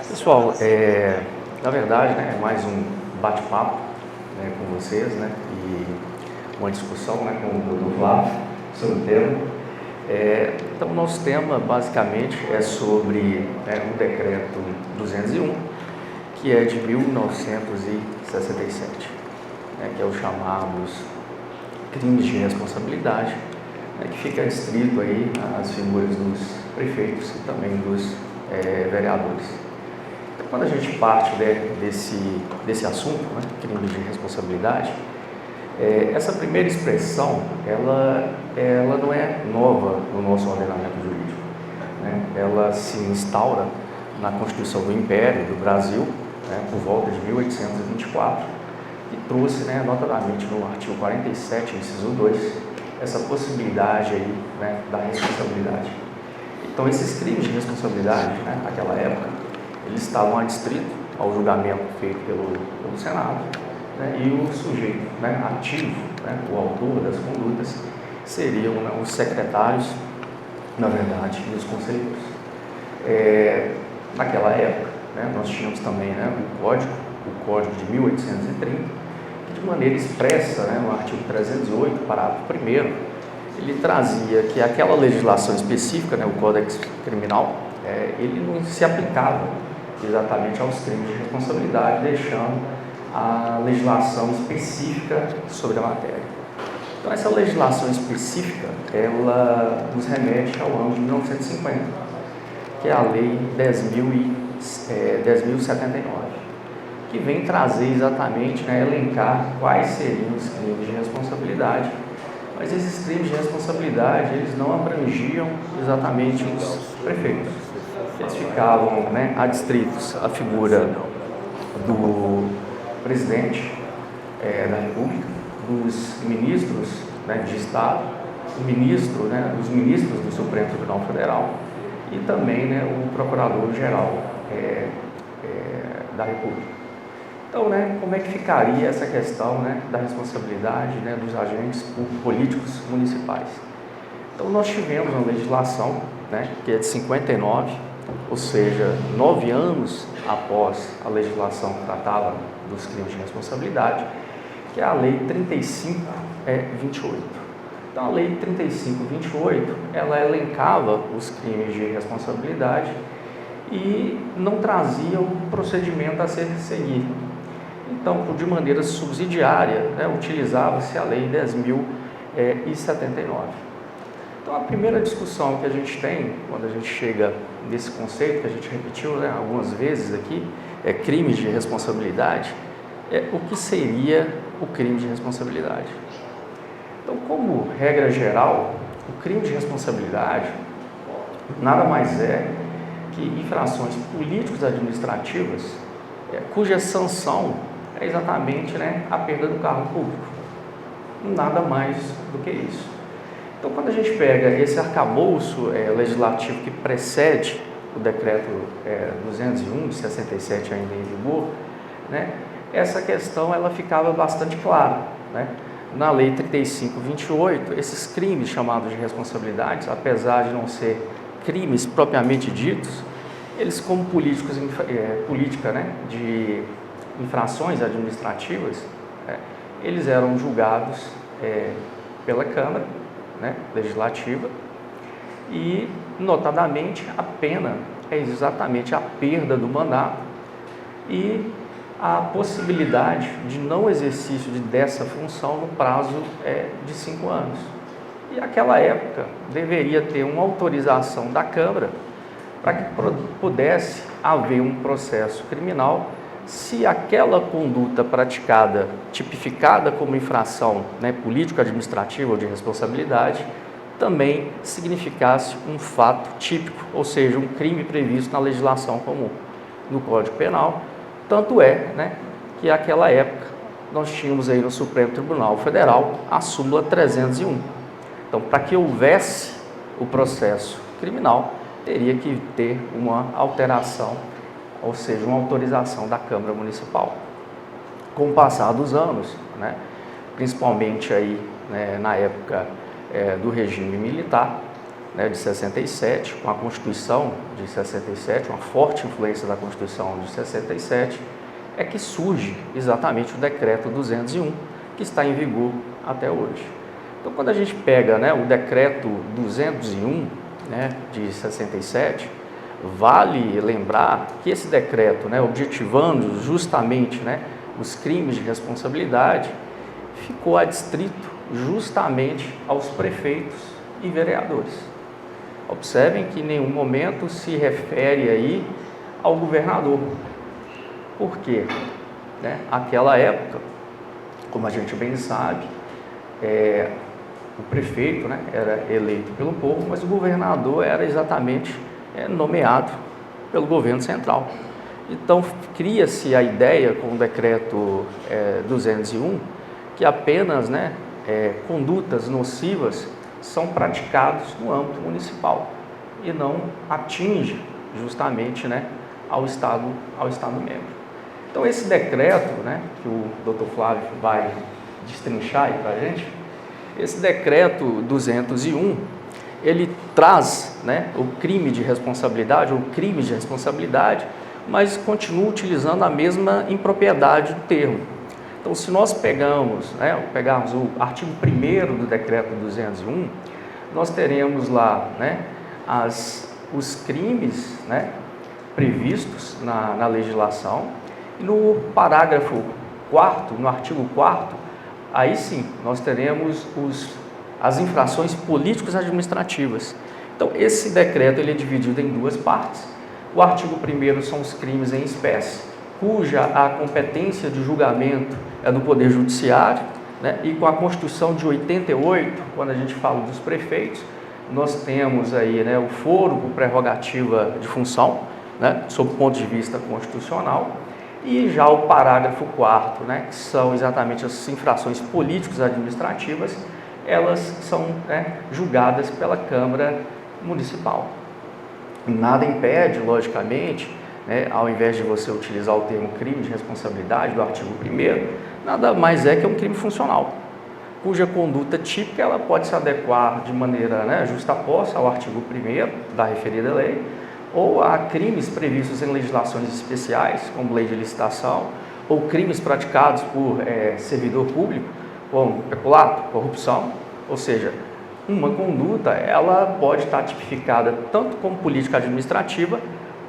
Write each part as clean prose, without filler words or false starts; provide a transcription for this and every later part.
Pessoal, na verdade, né, é mais um bate-papo, né, com vocês, né, e uma discussão, né, com o Dr. Flávio sobre o tema. Então, o nosso tema, basicamente, é sobre o Decreto 201, que é de 1967, né, que é os chamados crimes de responsabilidade, né, que fica restrito aí às figuras dos prefeitos e também dos vereadores. Então, quando a gente parte desse assunto, né, crime de responsabilidade, essa primeira expressão, ela não é nova no nosso ordenamento jurídico, né? Ela se instaura na Constituição do Império do Brasil, né, por volta de 1824, e trouxe, né, notadamente no artigo 47, inciso 2, essa possibilidade aí, né, da responsabilidade. Então, esses crimes de responsabilidade, né, naquela época, eles estavam adstritos ao julgamento feito pelo Senado, né, e o sujeito, né, ativo, né, o autor das condutas, seriam, né, os secretários, na verdade, e os conselheiros. Naquela época, né, nós tínhamos também, né, o Código de 1830, que de maneira expressa, né, no artigo 308, parágrafo 1º, ele trazia que aquela legislação específica, né, o Código Criminal, ele não se aplicava exatamente aos crimes de responsabilidade, deixando a legislação específica sobre a matéria. Então, essa legislação específica, ela nos remete ao ano de 1950, que é a Lei 10.079, que vem trazer exatamente, né, elencar quais seriam os crimes de responsabilidade. Mas esses crimes de responsabilidade, eles não abrangiam exatamente os prefeitos. Eles ficavam, né, adstritos à figura do presidente da República, dos ministros, né, de Estado, os ministros do Supremo Tribunal Federal e também, né, o Procurador-Geral da República. Então, né, como é que ficaria essa questão, né, da responsabilidade, né, dos agentes políticos municipais? Então, nós tivemos uma legislação, né, que é de 59, ou seja, 9 anos após a legislação que tratava dos crimes de responsabilidade, que é a Lei 3528. Então, a Lei 3528, ela elencava os crimes de responsabilidade e não trazia o procedimento a ser seguido. Então, de maneira subsidiária, né, utilizava-se a Lei 10.079. Então, a primeira discussão que a gente tem, quando a gente chega nesse conceito, que a gente repetiu, né, algumas vezes aqui, crimes de responsabilidade, o que seria o crime de responsabilidade? Então, como regra geral, o crime de responsabilidade nada mais é que infrações políticos-administrativas cuja sanção é exatamente, né, a perda do cargo público. Nada mais do que isso. Então, quando a gente pega esse arcabouço legislativo que precede o decreto 201 de 67 ainda em vigor, né, essa questão ela ficava bastante clara, né? Na Lei 3528, esses crimes chamados de responsabilidades, apesar de não ser crimes propriamente ditos, eles, como política, né, de infrações administrativas, eles eram julgados pela Câmara, né, Legislativa, e, notadamente, a pena é exatamente a perda do mandato e a possibilidade de não exercício dessa função no prazo de 5 anos. E naquela época deveria ter uma autorização da Câmara para que pudesse haver um processo criminal se aquela conduta praticada, tipificada como infração, né, político-administrativa ou de responsabilidade, também significasse um fato típico, ou seja, um crime previsto na legislação comum, no Código Penal. Tanto né, que naquela época nós tínhamos aí no Supremo Tribunal Federal a súmula 301. Então, para que houvesse o processo criminal, teria que ter uma alteração, ou seja, uma autorização da Câmara Municipal. Com o passar dos anos, né, principalmente aí, né, na época do regime militar, né, de 67, com a Constituição de 67, uma forte influência da Constituição de 67, é que surge exatamente o Decreto 201, que está em vigor até hoje. Então, quando a gente pega, né, o Decreto 201, né, de 67, vale lembrar que esse decreto, né, objetivando justamente, né, os crimes de responsabilidade, ficou adstrito justamente aos prefeitos e vereadores. Observem que em nenhum momento se refere aí ao governador. Por quê? Né? Aquela época, como a gente bem sabe, o prefeito, né, era eleito pelo povo, mas o governador era exatamente nomeado pelo governo central. Então, cria-se a ideia com o decreto 201 que apenas, né, condutas nocivas são praticadas no âmbito municipal e não atinge justamente, né, ao Estado membro. Então, esse decreto, né, que o Dr. Flávio vai destrinchar aí para a gente, esse decreto 201, ele traz, né, o crime de responsabilidade, ou crimes de responsabilidade, mas continua utilizando a mesma impropriedade do termo. Então, se nós pegarmos o artigo 1º do decreto 201, nós teremos lá, né, os crimes, né, previstos na legislação. E no parágrafo 4º, no artigo 4º, aí sim, nós teremos as infrações políticas administrativas. Então, esse decreto ele é dividido em duas partes. O artigo 1º são os crimes em espécie, cuja a competência de julgamento é do Poder Judiciário, né? E com a Constituição de 88, quando a gente fala dos prefeitos, nós temos aí, né, o foro por prerrogativa de função, né, sob o ponto de vista constitucional, e já o parágrafo 4º, né, que são exatamente as infrações políticas administrativas, elas são, né, julgadas pela Câmara Municipal. Nada impede, logicamente, né, ao invés de você utilizar o termo crime de responsabilidade do artigo 1º, nada mais é que um crime funcional, cuja conduta típica ela pode se adequar de maneira, né, justaposta ao artigo 1º da referida lei, ou a crimes previstos em legislações especiais, como lei de licitação, ou crimes praticados por servidor público, como peculato, corrupção, ou seja, uma conduta ela pode estar tipificada tanto como política administrativa,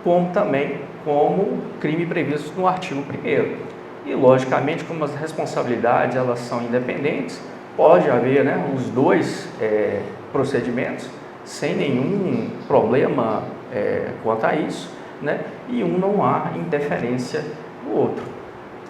como também como crime previsto no artigo 1º. E, logicamente, como as responsabilidades elas são independentes, pode haver, né, os dois procedimentos sem nenhum problema quanto a isso, né, e não há interferência no outro,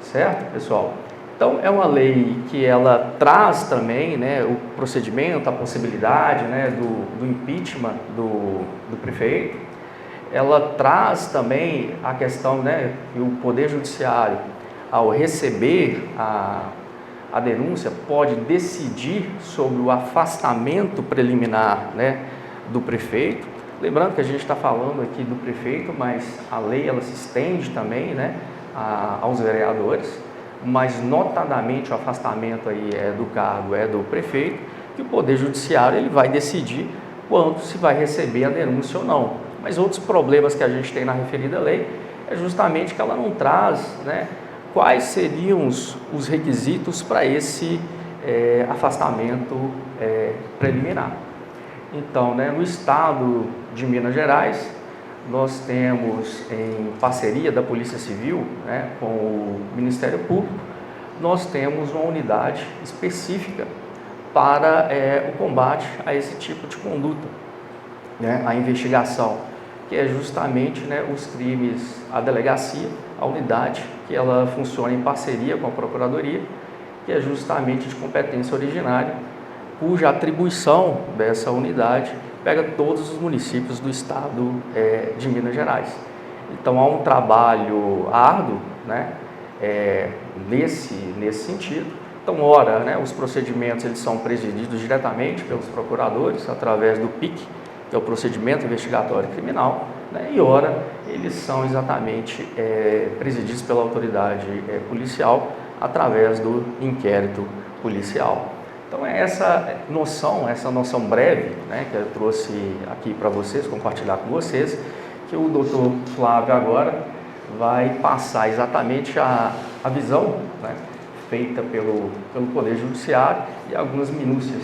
certo, pessoal? Então, é uma lei que ela traz também, né, o procedimento, a possibilidade, né, do impeachment do prefeito. Ela traz também a questão, né, que o Poder Judiciário, ao receber a denúncia, pode decidir sobre o afastamento preliminar, né, do prefeito. Lembrando que a gente está falando aqui do prefeito, mas a lei ela se estende também, né, aos vereadores, mas notadamente o afastamento aí do cargo é do prefeito, que o Poder Judiciário ele vai decidir quando se vai receber a denúncia ou não. Mas outros problemas que a gente tem na referida lei é justamente que ela não traz, né, quais seriam os requisitos para esse afastamento preliminar. Então, né, no estado de Minas Gerais, nós temos, em parceria da Polícia Civil, né, com o Ministério Público, nós temos uma unidade específica para o combate a esse tipo de conduta, né, a investigação, que é justamente, né, os crimes, a delegacia, a unidade, que ela funciona em parceria com a Procuradoria, que é justamente de competência originária, cuja atribuição dessa unidade pega todos os municípios do estado de Minas Gerais. Então, há um trabalho árduo, né, nesse sentido. Então, ora, né, os procedimentos eles são presididos diretamente pelos procuradores, através do PIC, que é o Procedimento Investigatório Criminal, né, e ora, eles são exatamente presididos pela autoridade policial, através do inquérito policial. Então é essa noção breve, né, que eu trouxe aqui para vocês, compartilhar com vocês, que o Dr. Flávio agora vai passar exatamente a visão, né, feita pelo Poder Judiciário e algumas minúcias